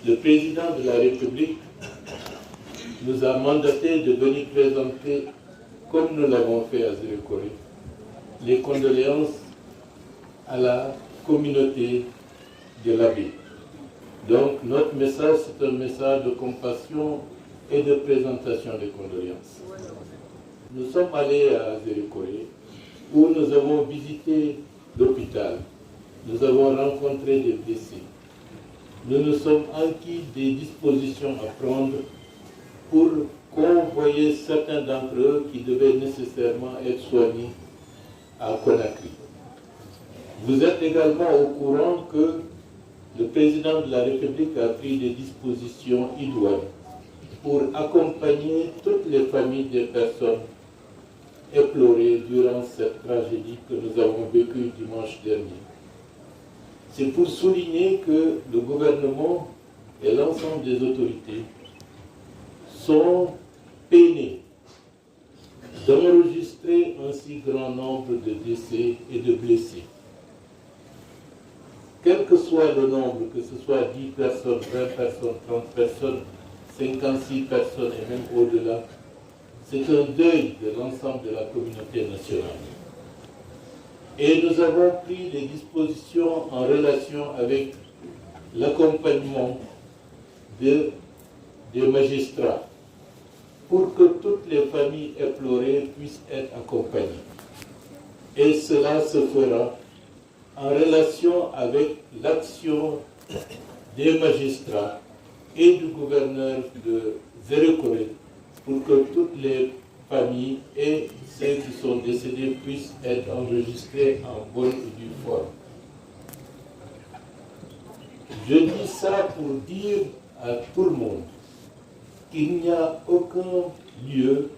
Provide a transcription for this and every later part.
le président de la République nous a mandaté de venir présenter, comme nous l'avons fait à Zéro-Corée, les condoléances à la communauté de l'Abbé. Donc notre message, c'est un message de compassion et de présentation des condoléances. Nous sommes allés à Zéro-Corée où nous avons visité l'hôpital. Nous avons rencontré des blessés. Nous nous sommes acquis des dispositions à prendre pour convoyer certains d'entre eux qui devaient nécessairement être soignés à Conakry. Vous êtes également au courant que le président de la République a pris des dispositions idoines pour accompagner toutes les familles des personnes éplorées durant cette tragédie que nous avons vécue dimanche dernier. C'est pour souligner que le gouvernement et l'ensemble des autorités sont peinés d'enregistrer un si grand nombre de décès et de blessés. Quel que soit le nombre, que ce soit 10 personnes, 20 personnes, 30 personnes, 56 personnes et même au-delà, c'est un deuil de l'ensemble de la communauté nationale. Et nous avons pris des dispositions en relation avec l'accompagnement des magistrats pour que toutes les familles éplorées puissent être accompagnées. Et cela se fera en relation avec l'action des magistrats et du gouverneur de Zéro-Corée pour que toutes les familles et ceux qui sont décédés puissent être enregistrés en bonne et due forme. Je dis ça pour dire à tout le monde qu'il n'y a aucun lieu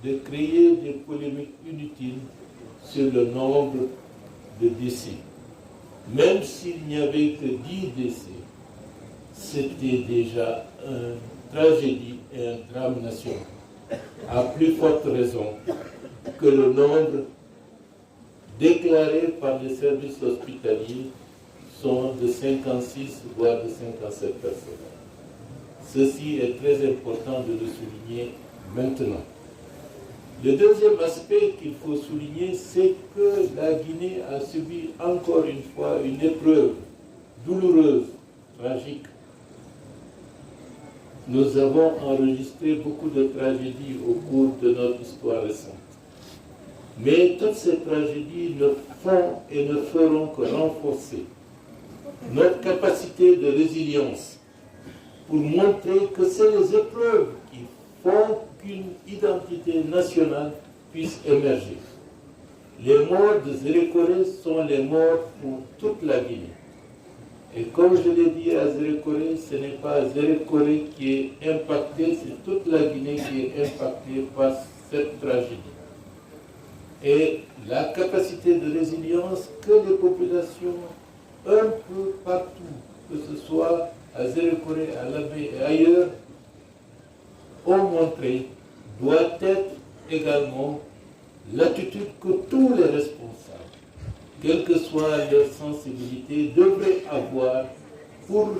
de créer des polémiques inutiles sur le nombre de décès. Même s'il n'y avait que 10 décès, c'était déjà une tragédie et un drame national. À plus forte raison que le nombre déclarés par les services hospitaliers sont de 56 voire de 57 personnes. Ceci est très important de le souligner maintenant. Le deuxième aspect qu'il faut souligner, c'est que la Guinée a subi encore une fois une épreuve douloureuse, tragique. Nous avons enregistré beaucoup de tragédies au cours de notre histoire récente. Mais toutes ces tragédies ne font et ne feront que renforcer notre capacité de résilience pour montrer que c'est les épreuves qui font qu'une identité nationale puisse émerger. Les morts de Zéro-Corée sont les morts pour toute la Guinée. Et comme je l'ai dit à Zéro-Corée, ce n'est pas Zéro-Corée qui est impactée, c'est toute la Guinée qui est impactée par cette tragédie. Et la capacité de résilience que les populations, un peu partout, que ce soit à Zéro-Corée, à l'Abbé et ailleurs, ont montré, doit être également l'attitude que tous les responsables, quelle que soit leur sensibilité, devraient avoir pour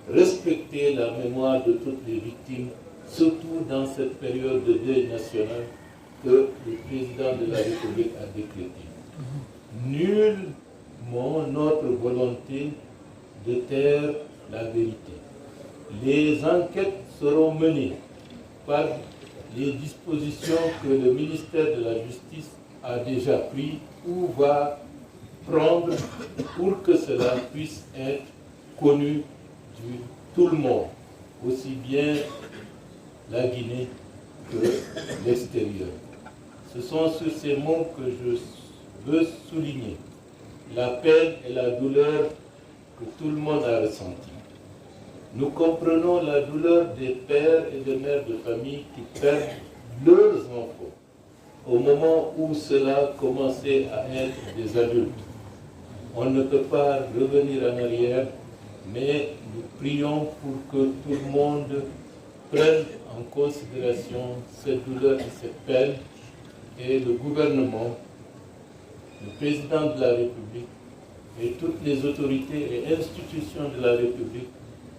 respecter la mémoire de toutes les victimes, surtout dans cette période de deuil national que le président de la République a décrétée. Nullement notre volonté de taire la vérité. Les enquêtes seront menées par les dispositions que le ministère de la Justice a déjà prises ou va prendre pour que cela puisse être connu de tout le monde, aussi bien la Guinée que l'extérieur. Ce sont sur ces mots que je veux souligner la peine et la douleur que tout le monde a ressentie. Nous comprenons la douleur des pères et des mères de famille qui perdent leurs enfants au moment où cela commençait à être des adultes. On ne peut pas revenir en arrière, mais nous prions pour que tout le monde prenne en considération cette douleur et cette peine, et le gouvernement, le président de la République et toutes les autorités et institutions de la République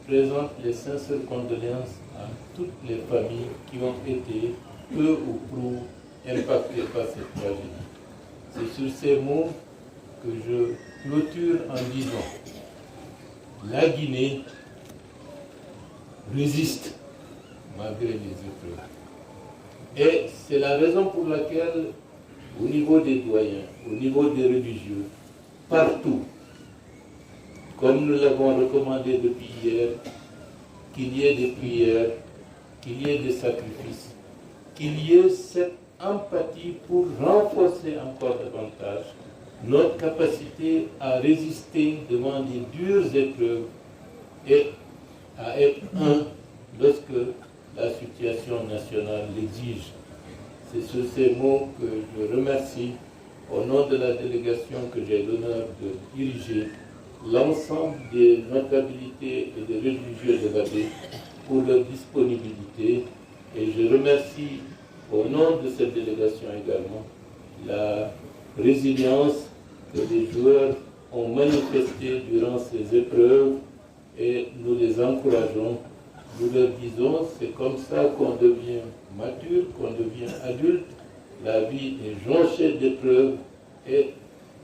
présente les sincères condoléances à toutes les familles qui ont été peu ou prou impactées par cette tragédie. C'est sur ces mots que je clôture en disant: la Guinée résiste malgré les épreuves. Et c'est la raison pour laquelle, au niveau des doyens, au niveau des religieux, partout, comme nous l'avons recommandé depuis hier, qu'il y ait des prières, qu'il y ait des sacrifices, qu'il y ait cette empathie pour renforcer encore davantage notre capacité à résister devant les dures épreuves et à être un lorsque la situation nationale l'exige. C'est sur ces mots que je remercie, au nom de la délégation que j'ai l'honneur de diriger, l'ensemble des notabilités et des religieux de la baie pour leur disponibilité, et je remercie au nom de cette délégation également la résilience que les joueurs ont manifestée durant ces épreuves, et nous les encourageons. Nous leur disons, c'est comme ça qu'on devient mature, qu'on devient adulte. La vie est jonchée d'épreuves et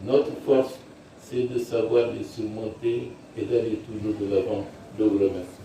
notre force, c'est de savoir les surmonter et d'aller toujours de l'avant. Je vous remercie.